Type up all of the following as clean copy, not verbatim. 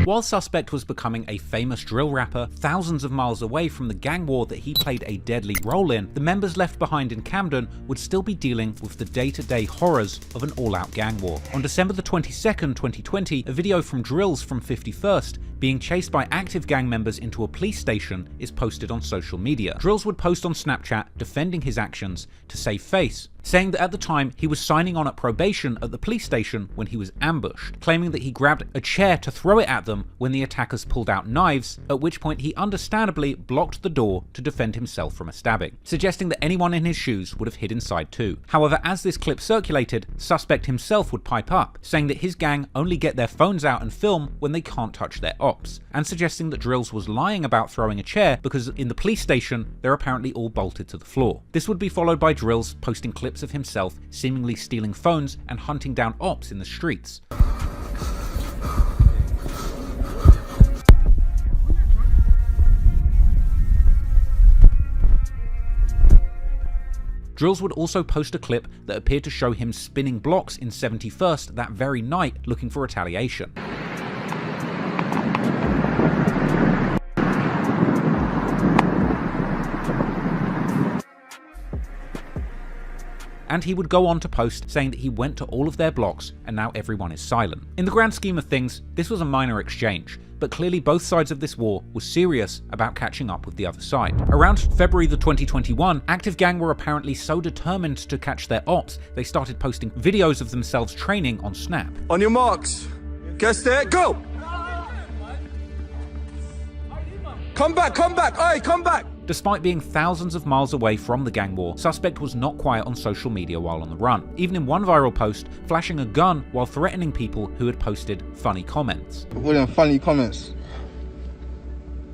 While Suspect was becoming a famous drill rapper thousands of miles away from the gang war that he played a deadly role in, the members left behind in Camden would still be dealing with the day-to-day horrors of an all-out gang war. On December the 22nd, 2020, a video from Drills from 51st being chased by active gang members into a police station is posted on social media. Drills would post on Snapchat defending his actions to save face, saying that at the time he was signing on at probation at the police station when he was ambushed, claiming that he grabbed a chair to throw it at them when the attackers pulled out knives, at which point he understandably blocked the door to defend himself from a stabbing, suggesting that anyone in his shoes would have hid inside too. However, as this clip circulated, Suspect himself would pipe up, saying that his gang only get their phones out and film when they can't touch their ops, and suggesting that Drills was lying about throwing a chair because in the police station they're apparently all bolted to the floor. This would be followed by Drills posting clips of himself seemingly stealing phones and hunting down Opps in the streets. Drills would also post a clip that appeared to show him spinning blocks in 71st that very night looking for retaliation. And he would go on to post saying that he went to all of their blocks and now everyone is silent. In the grand scheme of things, this was a minor exchange, but clearly both sides of this war were serious about catching up with the other side. Around February the 2021, active gang were apparently so determined to catch their ops, they started posting videos of themselves training on Snap. On your marks, get set, go! Come back, aye, come back! Despite being thousands of miles away from the gang war, Suspect was not quiet on social media while on the run, even in one viral post flashing a gun while threatening people who had posted funny comments. All them funny comments.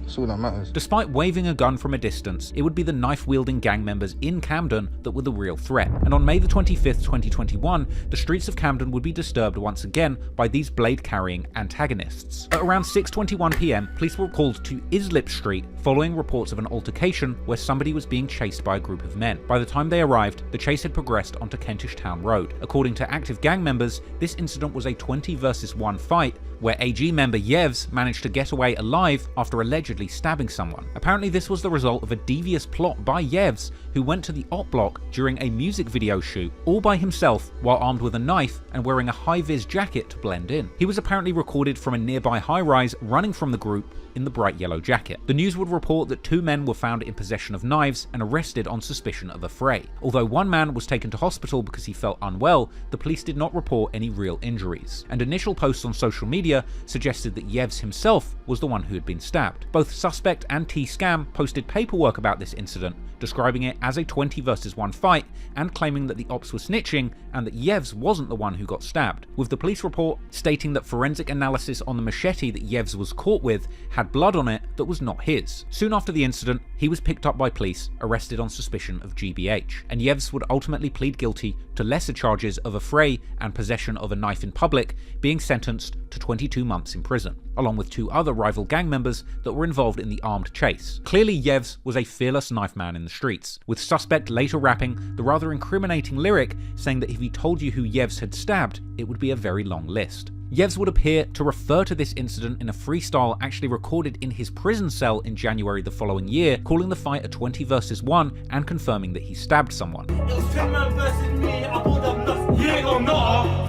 That's all that matters. Despite waving a gun from a distance, it would be the knife-wielding gang members in Camden that were the real threat. And on May the 25th, 2021, the streets of Camden would be disturbed once again by these blade-carrying antagonists. At around 6:21 PM, police were called to Islip Street following reports of an altercation where somebody was being chased by a group of men. By the time they arrived, the chase had progressed onto Kentish Town Road. According to active gang members, this incident was a 20 versus 1 fight where AG member Yevs managed to get away alive after allegedly stabbing someone. Apparently this was the result of a devious plot by Yevs, who went to the Op block during a music video shoot all by himself while armed with a knife and wearing a high-vis jacket to blend in. He was apparently recorded from a nearby high-rise running from the group in the bright yellow jacket. The news would report that 2 men were found in possession of knives and arrested on suspicion of a fray. Although one man was taken to hospital because he felt unwell, the police did not report any real injuries, and initial posts on social media suggested that Yevs himself was the one who had been stabbed. Both Suspect and T-Scam posted paperwork about this incident, describing it as a 20 versus 1 fight and claiming that the Opps were snitching and that Yevs wasn't the one who got stabbed, with the police report stating that forensic analysis on the machete that Yevs was caught with had blood on it that was not his. Soon after the incident, he was picked up by police, arrested on suspicion of GBH, and Yevs would ultimately plead guilty to lesser charges of a fray and possession of a knife in public, being sentenced to 22 months in prison, along with 2 other rival gang members that were involved in the armed chase. Clearly Yevs was a fearless knife man in the streets, with Suspect later rapping the rather incriminating lyric saying that if he told you who Yevs had stabbed, it would be a very long list. Yevs would appear to refer to this incident in a freestyle actually recorded in his prison cell in January the following year, calling the fight a 20 versus 1 and confirming that he stabbed someone.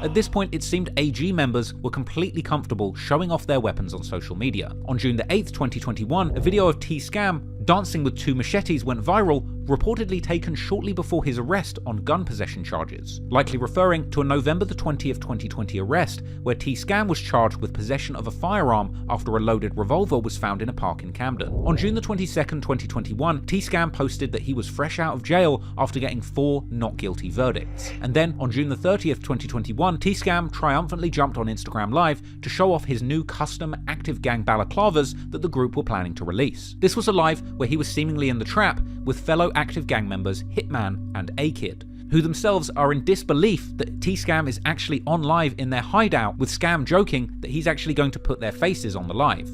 At this point, it seemed AG members were completely comfortable showing off their weapons on social media. On June the 8th, 2021, a video of T-Scam dancing with 2 machetes went viral, reportedly taken shortly before his arrest on gun possession charges, likely referring to a November the 20th, 2020 arrest where T-Scam was charged with possession of a firearm after a loaded revolver was found in a park in Camden. On June the 22nd, 2021, T-Scam posted that he was fresh out of jail after getting 4 not guilty verdicts. And then on June the 30th, 2021, T-Scam triumphantly jumped on Instagram Live to show off his new custom active gang balaclavas that the group were planning to release. This was a live where he was seemingly in the trap with fellow active gang members Hitman and A-Kid, who themselves are in disbelief that T-Scam is actually on live in their hideout, with Scam joking that he's actually going to put their faces on the live.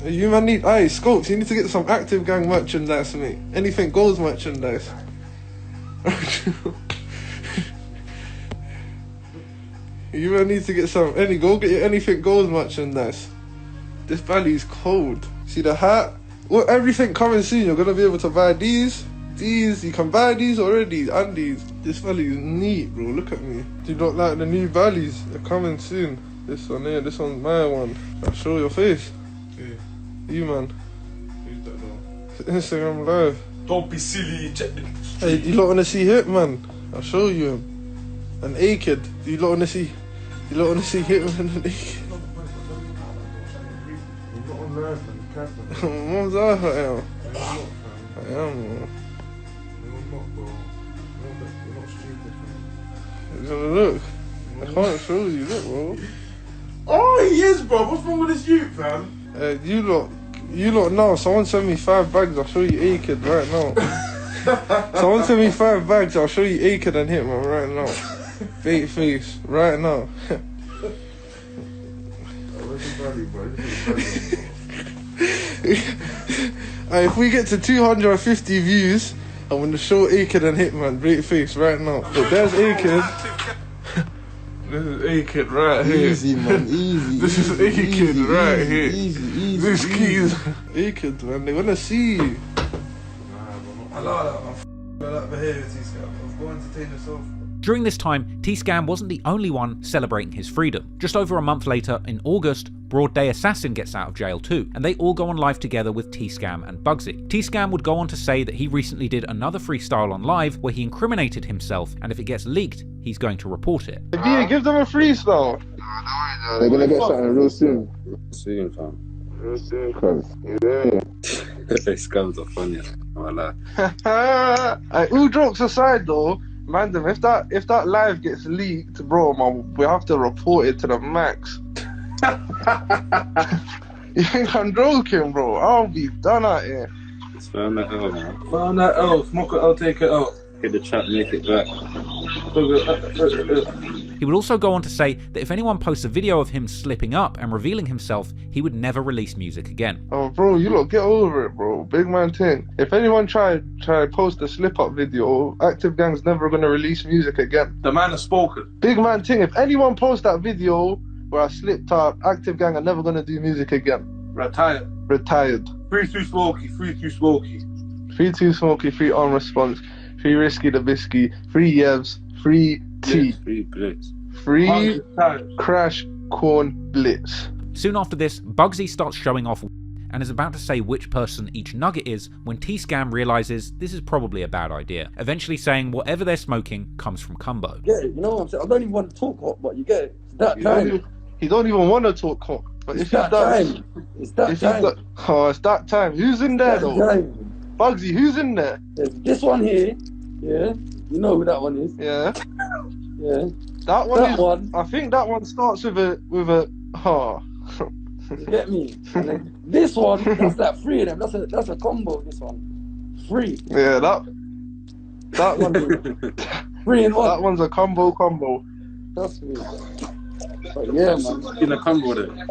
You man need, hey Scopes, you need to get some active gang merchandise for me. Anything goes merchandise. You man need to get some, go get your anything goes merchandise. This valley's cold. See the hat? Well, everything coming soon. You're gonna be able to buy these. You can buy these already, and these. This valley is neat, bro. Look at me. Do you not like the new valleys? They're coming soon. This one here, this one's my one. I'll show your face. Yeah. You, man. Who's that though? It's Instagram live. Don't be silly. Check the... Hey, do you lot wanna see Hitman? I'll show you him. An A-Kid. Do you lot wanna see? Do you lot wanna see Hitman and A-Kid? You're not on live, man. You can't. Mom's out, I am. You're not, I am, man. You're not, bro. You're not stupid, man. Look. I can't show you, look, bro. Oh, he is, bro. What's wrong with this youth, fam? You lot now, someone send me 5 bags, I'll show you A-Kid right now. Someone send me 5 bags, I'll show you A-Kid and Hitman right now. Fake face, right now. Where's the value, bro? If we get to 250 views, I'm gonna show A-Kid and Hitman, great face right now. So there's A-Kid. This is A-Kid right here. Easy, man, easy. This is A-Kid right here. Easy. This keys. A-Kid, man, they wanna see you. I like that, man. I like behaviour, T-Scam. I've got to entertain yourself. During this time, T-Scam wasn't the only one celebrating his freedom. Just over a month later, in August, Broad Day Assassin gets out of jail too, and they all go on live together with T-Scam and Bugsy. T-Scam would go on to say that he recently did another freestyle on live where he incriminated himself, and if it gets leaked, he's going to report it. Yeah, give them a freestyle. They're gonna get something real soon. Soon, fam. Real soon, cuz. You know? These scums are funny. Voila. All jokes aside though, man, if that live gets leaked, bro, man, we have to report it to the max. You think I'm joking, bro? I'll be done out here. It's found that L, man. Found that L. Smoke it L, take it out. Get the chat, make it back. He would also go on to say that if anyone posts a video of him slipping up and revealing himself, he would never release music again. Oh, bro, you lot get over it, bro. Big man thing. If anyone try post a slip-up video, Active Gang's never gonna release music again. The man has spoken. Big man thing. If anyone posts that video where I slipped up, Active Gang are never gonna do music again. Retired. Retired. Free too smoky, free too smoky. 3 2 Smoky, 3 on response, 3 Risky the Bisky, 3 Yevs, 3 T, 3 Blitz. 3 100 times. Crash Corn Blitz. Soon after this, Bugsy starts showing off and is about to say which person each nugget is when T-Scam realizes this is probably a bad idea, eventually saying whatever they're smoking comes from Cumbo. Get it, you know what I'm saying? I don't even want to talk hot, but you get it. It's that time. He don't even want to talk cock. But It's that time. It's that time. Oh, it's that time. Who's in there though? Bugsy, who's in there? There's this one here. Yeah. You know who that one is. Yeah. Yeah. That one That is. one. I think that one starts with a. Oh. You get me? And then this one, that's like 3 of them. That's a combo, this one. 3. Yeah, that one. 3 in 1. That one's a combo. That's me. But yeah, man. In a combo then.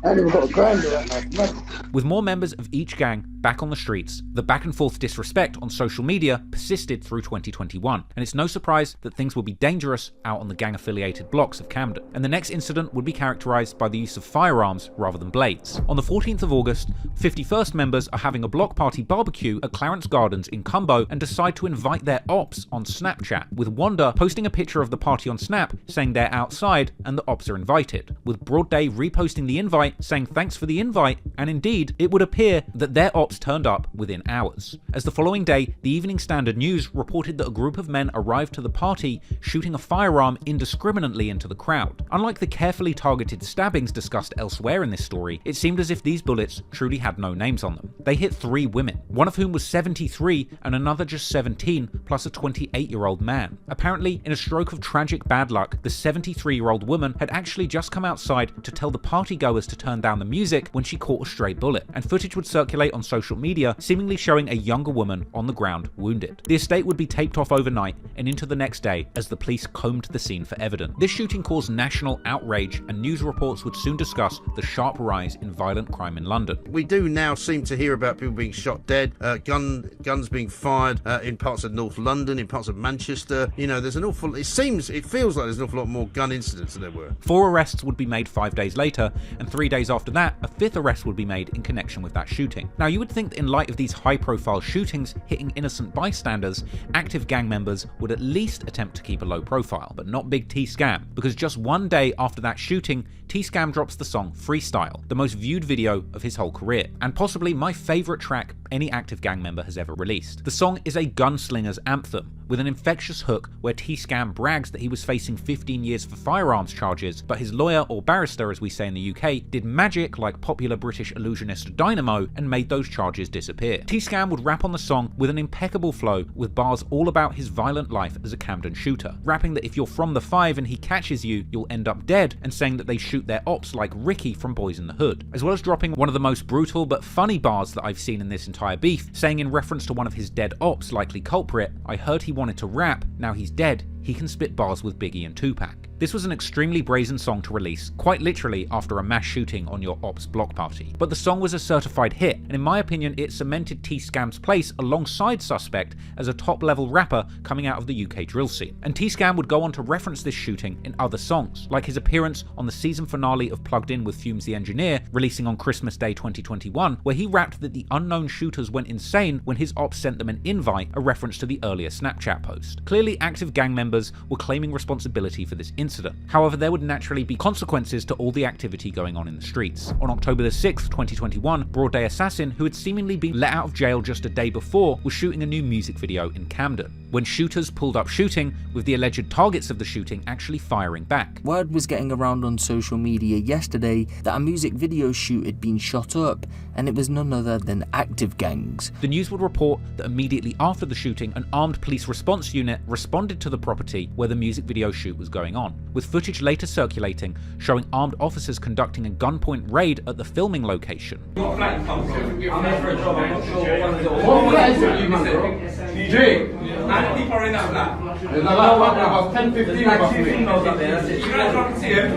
I ain't even got a grinder right now. Man. With more members of each gang back on the streets, the back and forth disrespect on social media persisted through 2021, and it's no surprise that things would be dangerous out on the gang-affiliated blocks of Camden, and the next incident would be characterised by the use of firearms rather than blades. On the 14th of August, 51st members are having a block party barbecue at Clarence Gardens in Cumbo and decide to invite their Opps on Snapchat, with Wanda posting a picture of the party on Snap saying they're outside and the Opps are invited, with Broad Day reposting the invite saying thanks for the invite, and indeed, it would appear that their Opps turned up within hours. As the following day, the Evening Standard News reported that a group of men arrived to the party shooting a firearm indiscriminately into the crowd. Unlike the carefully targeted stabbings discussed elsewhere in this story, it seemed as if these bullets truly had no names on them. They hit 3 women, one of whom was 73 and another just 17, plus a 28-year-old man. Apparently, in a stroke of tragic bad luck, the 73-year-old woman had actually just come outside to tell the partygoers to turn down the music when she caught a stray bullet, and footage would circulate on social social media, seemingly showing a younger woman on the ground wounded. The estate would be taped off overnight and into the next day as the police combed the scene for evidence. This shooting caused national outrage, and news reports would soon discuss the sharp rise in violent crime in London. We do now seem to hear about people being shot dead, guns being fired in parts of North London, in parts of Manchester. You know, there's an awful, it feels like there's an awful lot more gun incidents than there were. 4 arrests would be made 5 days later, and 3 days after that, a 5th arrest would be made in connection with that shooting. Now, you would think that in light of these high-profile shootings hitting innocent bystanders, active gang members would at least attempt to keep a low profile, but not Big T Scam, because just 1 day after that shooting, T Scam drops the song Freestyle, the most viewed video of his whole career, and possibly my favourite track any active gang member has ever released. The song is a gunslinger's anthem, with an infectious hook where T Scam brags that he was facing 15 years for firearms charges, but his lawyer, or barrister as we say in the UK, did magic like popular British illusionist Dynamo and made those charges disappear. T Scam would rap on the song with an impeccable flow, with bars all about his violent life as a Camden shooter, rapping that if you're from the 5 and he catches you, you'll end up dead, and saying that they shoot their ops like Ricky from Boys in the Hood, as well as dropping one of the most brutal but funny bars that I've seen in this entire beef, saying in reference to one of his dead ops, likely culprit, "I heard he wanted to rap, now he's dead, he can spit bars with Biggie and Tupac." This was an extremely brazen song to release, quite literally after a mass shooting on your Opps block party. But the song was a certified hit, and in my opinion it cemented T Scam's place alongside Suspect as a top-level rapper coming out of the UK drill scene. And T Scam would go on to reference this shooting in other songs, like his appearance on the season finale of Plugged In with Fumes the Engineer, releasing on Christmas Day 2021, where he rapped that the unknown shooters went insane when his ops sent them an invite, a reference to the earlier Snapchat post. Clearly, active gang members were claiming responsibility for this incident. However, there would naturally be consequences to all the activity going on in the streets. On October the 6th, 2021, Broad Day Assassin, who had seemingly been let out of jail just a day before, was shooting a new music video in Camden, when shooters pulled up shooting, with the alleged targets of the shooting actually firing back. Word was getting around on social media yesterday that a music video shoot had been shot up, and it was none other than active gangs. The news would report that immediately after the shooting, an armed police response unit responded to the property where the music video shoot was going on, with footage later circulating showing armed officers conducting a gunpoint raid at the filming location. What flat you come from? I'm here for a job, I'm not sure what one is it. What flat is it? You DJ? How many people are in that flat? There's about 10, 15 There's like 2 females up there, that's it. You guys want to see them?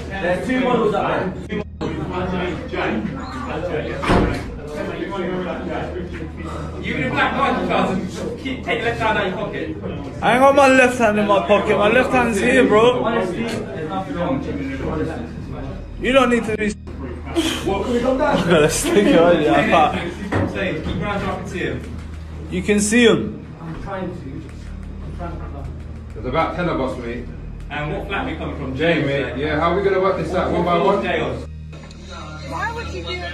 There's 2 models up there. You in a black Nike trousers, take your left hand out of your pocket. I ain't got my left hand in my pocket. My left hand's here, bro. Honestly, there's nothing wrong. You don't need to be. What, can we come down? I'm gonna stick it on you. I can't. I'm saying, keep round so I can see him. You can see him. I'm trying to. There's about 10 of us, mate. And what flat we coming from? Jay, mate. Yeah, how are we gonna work this out one by one? Jails.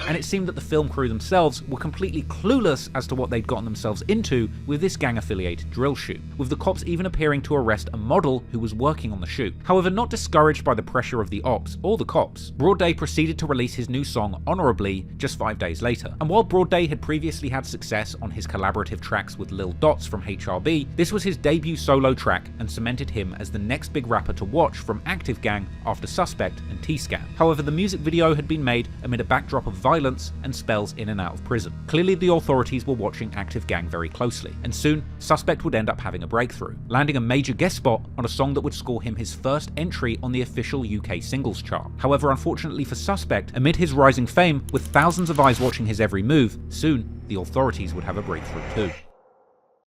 And it seemed that the film crew themselves were completely clueless as to what they'd gotten themselves into with this gang-affiliated drill shoot, with the cops even appearing to arrest a model who was working on the shoot. However, not discouraged by the pressure of the ops or the cops, Broad Day proceeded to release his new song Honourably just 5 days later. And while Broad Day had previously had success on his collaborative tracks with Lil Dots from HRB, this was his debut solo track and cemented him as the next big rapper to watch from Active Gang after Suspect and T-Scam. However, the music video had been made amid a backdrop of violence and spells in and out of prison. Clearly, the authorities were watching Active Gang very closely, and soon Suspect would end up having a breakthrough, landing a major guest spot on a song that would score him his first entry on the official UK singles chart. However, unfortunately for Suspect, amid his rising fame, with thousands of eyes watching his every move, soon the authorities would have a breakthrough too.